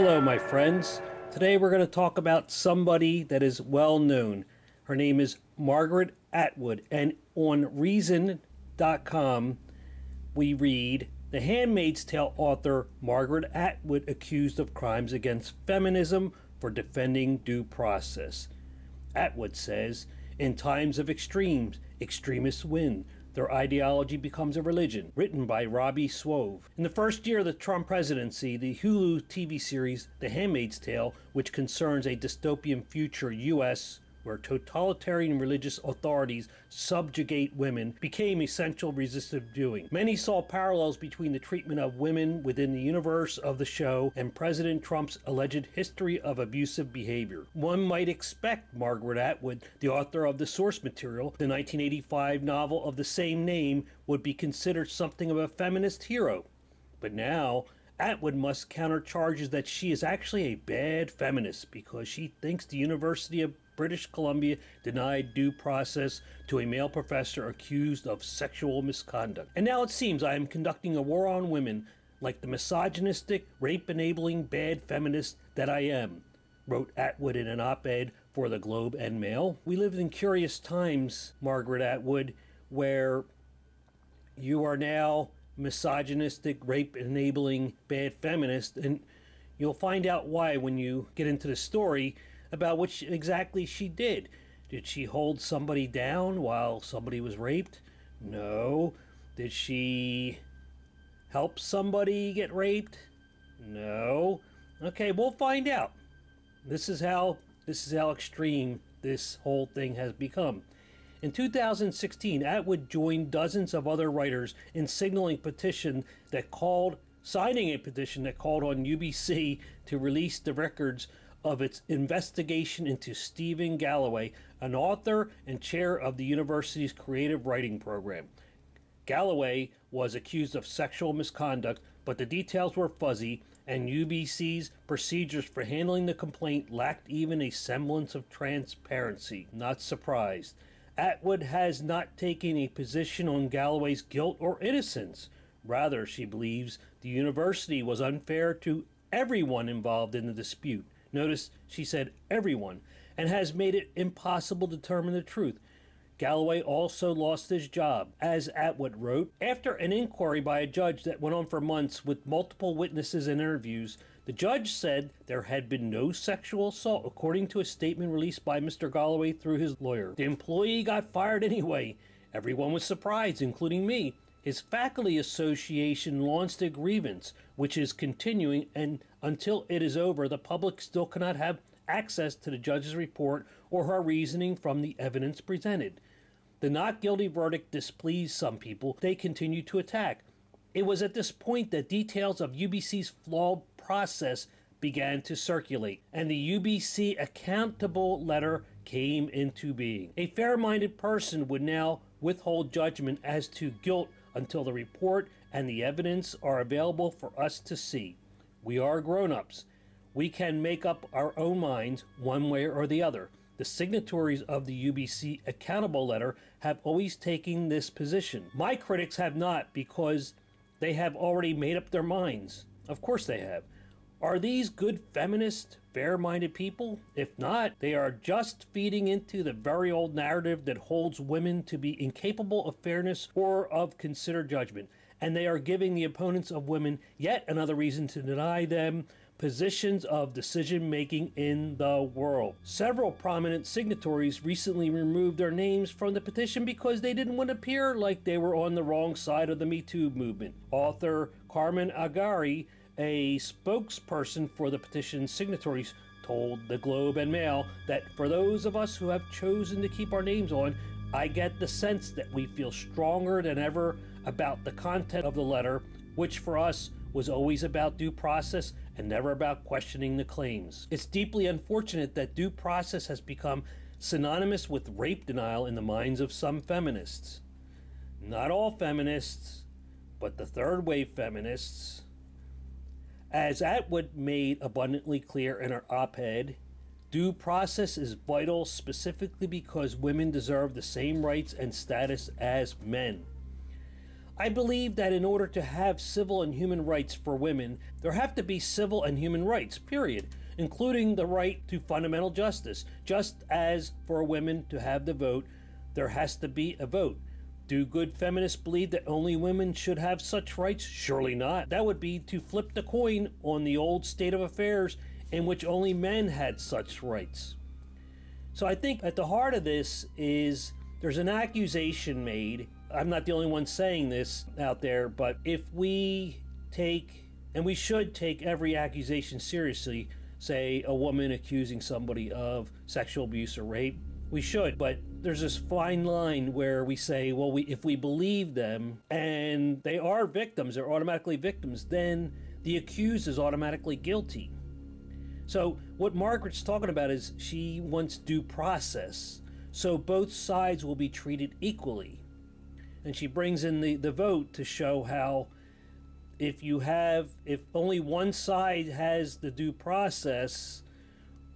Hello, my friends. Today we're going to talk about somebody that is well known. Her name is Margaret Atwood, and on Reason.com we read, The Handmaid's Tale author Margaret Atwood accused of crimes against feminism for defending due process. Atwood says, in times of extremes, extremists win. Their ideology becomes a religion. Written by Robbie Swove. In the first year of the Trump presidency, the Hulu TV series The Handmaid's Tale, which concerns a dystopian future U.S. where totalitarian religious authorities subjugate women, became essential resistive viewing. Many saw parallels between the treatment of women within the universe of the show and President Trump's alleged history of abusive behavior. One might expect Margaret Atwood, the author of the source material, the 1985 novel of the same name, would be considered something of a feminist hero. But now, Atwood must counter charges that she is actually a bad feminist because she thinks the University of British Columbia denied due process to a male professor accused of sexual misconduct. And now it seems I am conducting a war on women like the misogynistic, rape-enabling bad feminist that I am, wrote Atwood in an op-ed for the Globe and Mail. We live in curious times, Margaret Atwood, where you are now misogynistic, rape-enabling bad feminist, and you'll find out why when you get into the story about what exactly she did. Did she hold somebody down while somebody was raped? No. Did she help somebody get raped? No. Okay, we'll find out. This is how extreme this whole thing has become. In 2016, Atwood joined dozens of other writers in signing a petition that called on UBC to release the records of its investigation into Stephen Galloway, an author and chair of the university's creative writing program. Galloway was accused of sexual misconduct, but the details were fuzzy, and UBC's procedures for handling the complaint lacked even a semblance of transparency. Not surprised. Atwood has not taken a position on Galloway's guilt or innocence. Rather, she believes the university was unfair to everyone involved in the dispute. Notice she said everyone, and has made it impossible to determine the truth. Galloway also lost his job, as Atwood wrote. After an inquiry by a judge that went on for months with multiple witnesses and interviews, the judge said there had been no sexual assault, according to a statement released by Mr. Galloway through his lawyer. The employee got fired anyway. Everyone was surprised, including me. His faculty association launched a grievance, which is continuing, and until it is over, the public still cannot have access to the judge's report or her reasoning from the evidence presented. The not guilty verdict displeased some people. They continue to attack. It was at this point that details of UBC's flawed process began to circulate, and the UBC accountable letter came into being. A fair-minded person would now withhold judgment as to guilt until the report and the evidence are available for us to see. We are grown-ups. We can make up our own minds one way or the other. The signatories of the UBC accountable letter have always taken this position. My critics have not, because they have already made up their minds. Of course they have. Are these good feminist, fair-minded people? If not, they are just feeding into the very old narrative that holds women to be incapable of fairness or of considered judgment, and they are giving the opponents of women yet another reason to deny them positions of decision-making in the world. Several prominent signatories recently removed their names from the petition because they didn't want to appear like they were on the wrong side of the Me Too movement. Author Carmen Agari, a spokesperson for the petition signatories, told the Globe and Mail that for those of us who have chosen to keep our names on, I get the sense that we feel stronger than ever about the content of the letter, which for us was always about due process and never about questioning the claims. It's deeply unfortunate that due process has become synonymous with rape denial in the minds of some feminists. Not all feminists, but the third-wave feminists. As Atwood made abundantly clear in her op-ed, due process is vital specifically because women deserve the same rights and status as men. I believe that in order to have civil and human rights for women, there have to be civil and human rights, period, including the right to fundamental justice. Just as for women to have the vote, there has to be a vote. Do good feminists believe that only women should have such rights? Surely not. That would be to flip the coin on the old state of affairs in which only men had such rights. So I think at the heart of this is there's an accusation made. I'm not the only one saying this out there, but if we take, and we should take every accusation seriously, say a woman accusing somebody of sexual abuse or rape, we should, but there's this fine line where we say, well, if we believe them and they are victims, they're automatically victims, then the accused is automatically guilty. So what Margaret's talking about is she wants due process, so both sides will be treated equally. And she brings in the vote to show how if only one side has the due process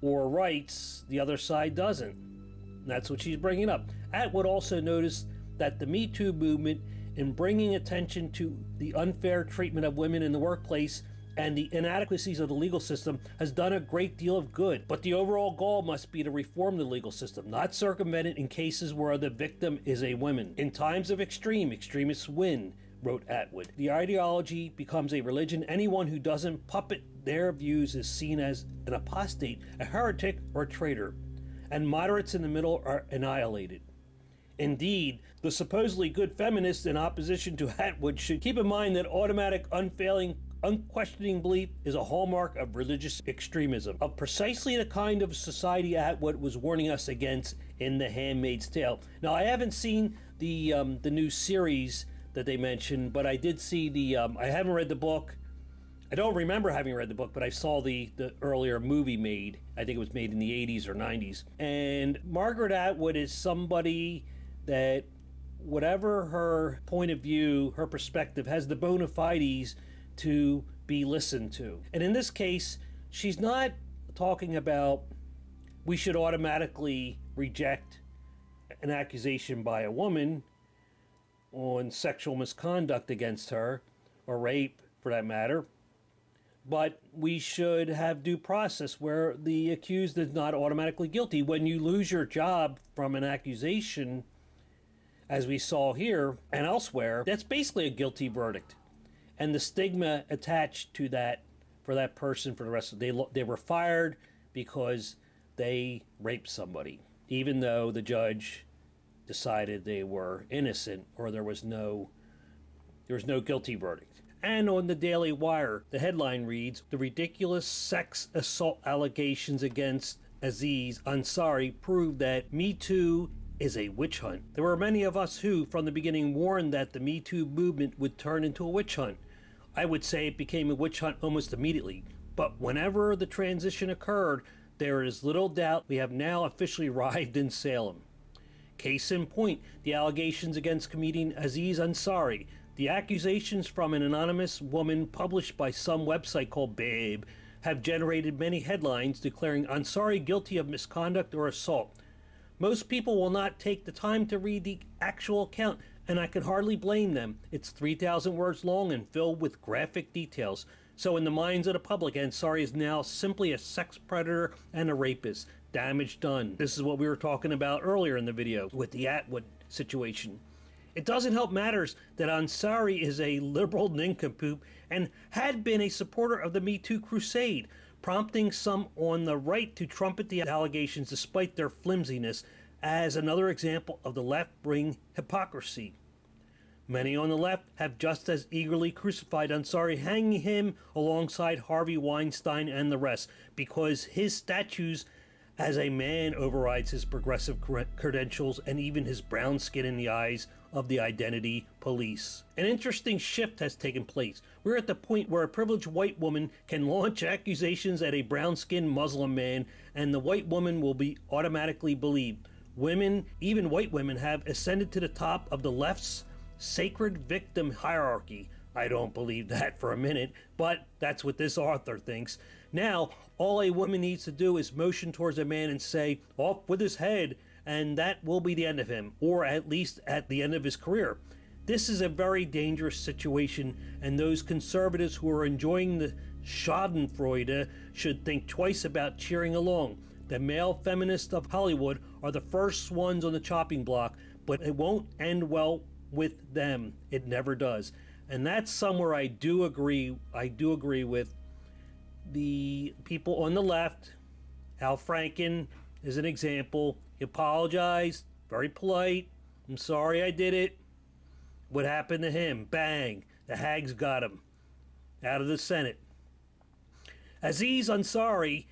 or rights, the other side doesn't. And that's what she's bringing up. Atwood also noticed that the Me Too movement, in bringing attention to the unfair treatment of women in the workplace and the inadequacies of the legal system, has done a great deal of good. But the overall goal must be to reform the legal system, not circumvent it in cases where the victim is a woman. In times of extremists win, wrote Atwood. The ideology becomes a religion. Anyone who doesn't puppet their views is seen as an apostate, a heretic, or a traitor, and moderates in the middle are annihilated. Indeed, the supposedly good feminists in opposition to Atwood should keep in mind that automatic, unfailing, unquestioning belief is a hallmark of religious extremism, of precisely the kind of society Atwood was warning us against in The Handmaid's Tale. Now, I haven't seen the new series that they mentioned, but I did see I haven't read the book. I don't remember having read the book, but I saw the earlier movie made. I think it was made in the 80s or 90s. And Margaret Atwood is somebody that, whatever her point of view, her perspective, has the bona fides to be listened to. And in this case, she's not talking about we should automatically reject an accusation by a woman on sexual misconduct against her, or rape for that matter. But we should have due process where the accused is not automatically guilty. When you lose your job from an accusation, as we saw here and elsewhere, that's basically a guilty verdict. And the stigma attached to that for that person for the rest of they were fired because they raped somebody, even though the judge decided they were innocent or there was no guilty verdict. And on the Daily Wire, the headline reads, "The ridiculous sex assault allegations against Aziz Ansari prove that Me Too is a witch hunt. There were many of us who, from the beginning, warned that the Me Too movement would turn into a witch hunt. I would say it became a witch hunt almost immediately. But whenever the transition occurred, there is little doubt we have now officially arrived in Salem. Case in point, the allegations against comedian Aziz Ansari. The accusations from an anonymous woman published by some website called Babe have generated many headlines declaring Ansari guilty of misconduct or assault. Most people will not take the time to read the actual account, and I can hardly blame them. It's 3,000 words long and filled with graphic details. So in the minds of the public, Ansari is now simply a sex predator and a rapist. Damage done." This is what we were talking about earlier in the video with the Atwood situation. It doesn't help matters that Ansari is a liberal nincompoop and had been a supporter of the Me Too crusade, prompting some on the right to trumpet the allegations despite their flimsiness as another example of the left-wing hypocrisy. Many on the left have just as eagerly crucified Ansari, hanging him alongside Harvey Weinstein and the rest, because his statues as a man overrides his progressive credentials and even his brown skin in the eyes of the identity police. An interesting shift has taken place. We're at the point where a privileged white woman can launch accusations at a brown-skinned Muslim man, and the white woman will be automatically believed. Women, even white women, have ascended to the top of the left's sacred victim hierarchy. I don't believe that for a minute, but that's what this author thinks. Now, all a woman needs to do is motion towards a man and say, "Off with his head," and that will be the end of him, or at least at the end of his career. This is a very dangerous situation, and those conservatives who are enjoying the Schadenfreude should think twice about cheering along. The male feminists of Hollywood are the first ones on the chopping block, but it won't end well with them. It never does. And that's somewhere I do agree with the people on the left. Al Franken is an example. He apologized, very polite. I'm sorry I did it. What happened to him? Bang. The hags got him out of the Senate. Aziz Ansari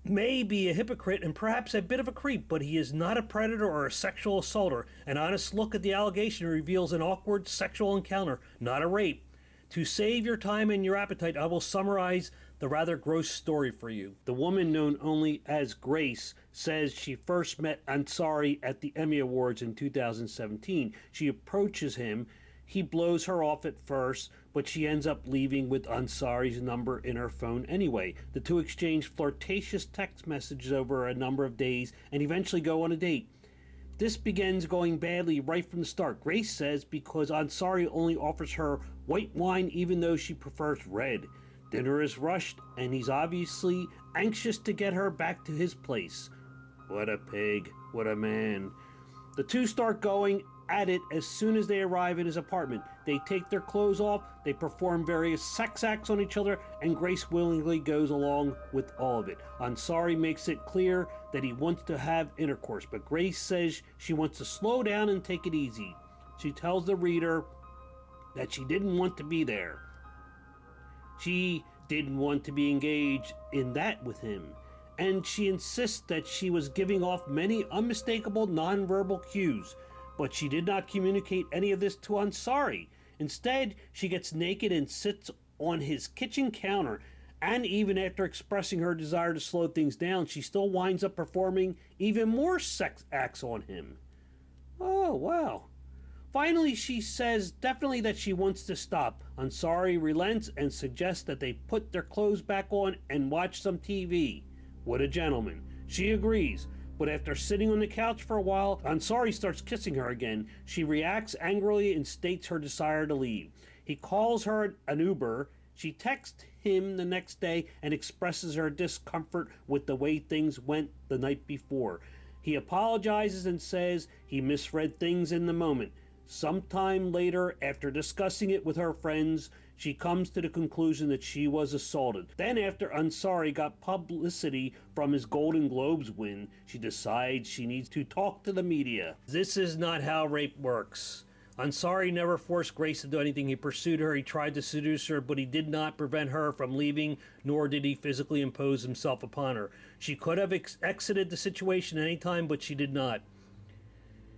may be a hypocrite and perhaps a bit of a creep, but he is not a predator or a sexual assaulter. An honest look at the allegation reveals an awkward sexual encounter, not a rape. To save your time and your appetite, I will summarize the rather gross story for you. The woman known only as Grace says she first met Ansari at the Emmy Awards in 2017. She approaches him. He blows her off at first, but she ends up leaving with Ansari's number in her phone anyway. The two exchange flirtatious text messages over a number of days and eventually go on a date. This begins going badly right from the start. Grace says because Ansari only offers her white wine even though she prefers red. Dinner is rushed, and he's obviously anxious to get her back to his place. What a pig. What a man. The two start going at it as soon as they arrive in his apartment. They take their clothes off, they perform various sex acts on each other, and Grace willingly goes along with all of it. Ansari makes it clear that he wants to have intercourse, but Grace says she wants to slow down and take it easy. She tells the reader that she didn't want to be there. She didn't want to be engaged in that with him, and she insists that she was giving off many unmistakable nonverbal cues, but she did not communicate any of this to Ansari. Instead, she gets naked and sits on his kitchen counter, and even after expressing her desire to slow things down, she still winds up performing even more sex acts on him. Oh, wow. Finally, she says definitely that she wants to stop. Ansari relents and suggests that they put their clothes back on and watch some TV. What a gentleman. She agrees, but after sitting on the couch for a while, Ansari starts kissing her again. She reacts angrily and states her desire to leave. He calls her an Uber. She texts him the next day and expresses her discomfort with the way things went the night before. He apologizes and says he misread things in the moment. Sometime later, after discussing it with her friends, she comes to the conclusion that she was assaulted. Then, after Ansari got publicity from his Golden Globes win, she decides she needs to talk to the media. This is not how rape works. Ansari never forced Grace to do anything. He pursued her, he tried to seduce her, but he did not prevent her from leaving, nor did he physically impose himself upon her. She could have exited the situation any time, but she did not.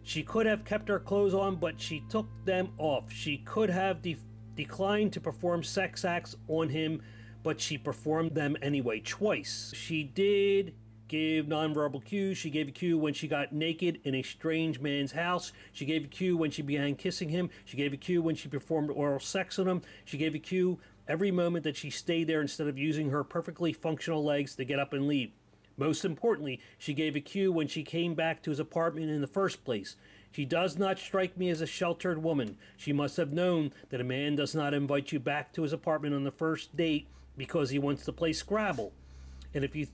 She could have kept her clothes on, but she took them off. She could have declined to perform sex acts on him, but she performed them anyway, twice. She did give nonverbal cues. She gave a cue when she got naked in a strange man's house. She gave a cue when she began kissing him. She gave a cue when she performed oral sex on him. She gave a cue every moment that she stayed there instead of using her perfectly functional legs to get up and leave. Most importantly, she gave a cue when she came back to his apartment in the first place. She does not strike me as a sheltered woman. She must have known that a man does not invite you back to his apartment on the first date because he wants to play Scrabble. And if you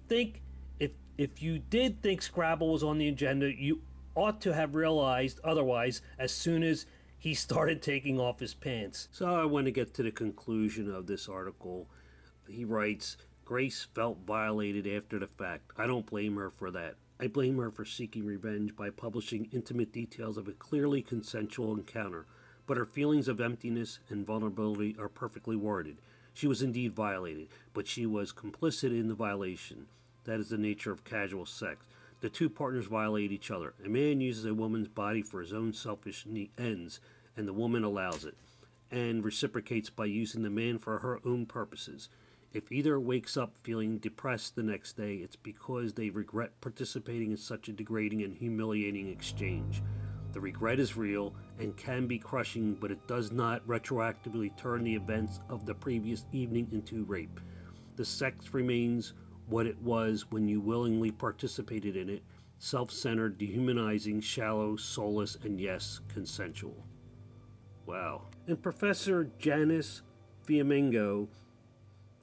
did think Scrabble was on the agenda, you ought to have realized otherwise as soon as he started taking off his pants. So I want to get to the conclusion of this article. He writes, Grace felt violated after the fact. I don't blame her for that. I blame her for seeking revenge by publishing intimate details of a clearly consensual encounter, but her feelings of emptiness and vulnerability are perfectly warranted. She was indeed violated, but she was complicit in the violation. That is the nature of casual sex. The two partners violate each other. A man uses a woman's body for his own selfish ends, and the woman allows it, and reciprocates by using the man for her own purposes. If either wakes up feeling depressed the next day, it's because they regret participating in such a degrading and humiliating exchange. The regret is real and can be crushing, but it does not retroactively turn the events of the previous evening into rape. The sex remains what it was when you willingly participated in it, self-centered, dehumanizing, shallow, soulless, and yes, consensual. Wow. And Professor Janice Fiamengo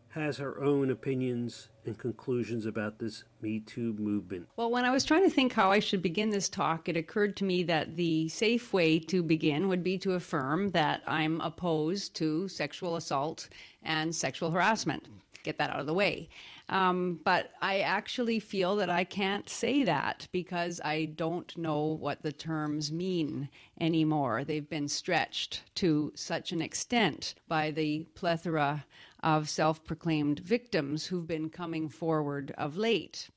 has her own opinions and conclusions about this Me Too movement. Well, when I was trying to think how I should begin this talk, it occurred to me that the safe way to begin would be to affirm that I'm opposed to sexual assault and sexual harassment. Get that out of the way. But I actually feel that I can't say that because I don't know what the terms mean anymore. They've been stretched to such an extent by the plethora of self-proclaimed victims who've been coming forward of late.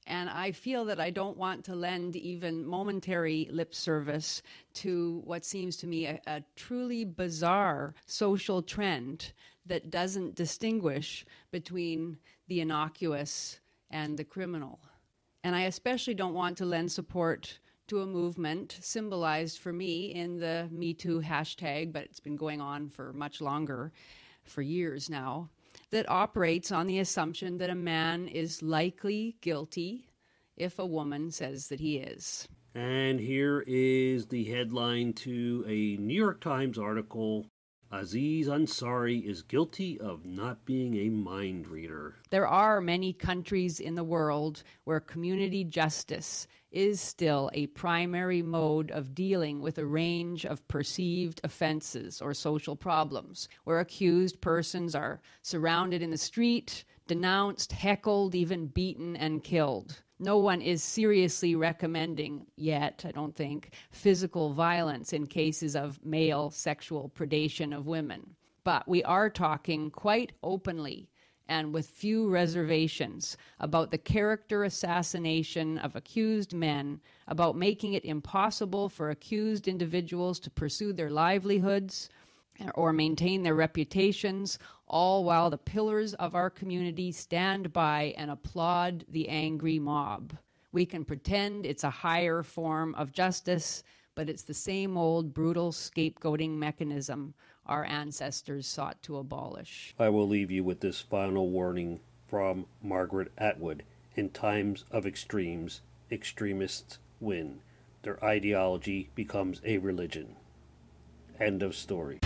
And I feel that I don't want to lend even momentary lip service to what seems to me a truly bizarre social trend that doesn't distinguish between the innocuous and the criminal. And I especially don't want to lend support to a movement symbolized for me in the Me Too hashtag, but it's been going on for much longer, for years now, that operates on the assumption that a man is likely guilty if a woman says that he is. And here is the headline to a New York Times article. Aziz Ansari is guilty of not being a mind reader. There are many countries in the world where community justice is still a primary mode of dealing with a range of perceived offenses or social problems, where accused persons are surrounded in the street, denounced, heckled, even beaten and killed. No one is seriously recommending yet, I don't think, physical violence in cases of male sexual predation of women. But we are talking quite openly and with few reservations about the character assassination of accused men, about making it impossible for accused individuals to pursue their livelihoods or maintain their reputations, all while the pillars of our community stand by and applaud the angry mob. We can pretend it's a higher form of justice, but it's the same old brutal scapegoating mechanism our ancestors sought to abolish. I will leave you with this final warning from Margaret Atwood. In times of extremes, extremists win. Their ideology becomes a religion. End of story.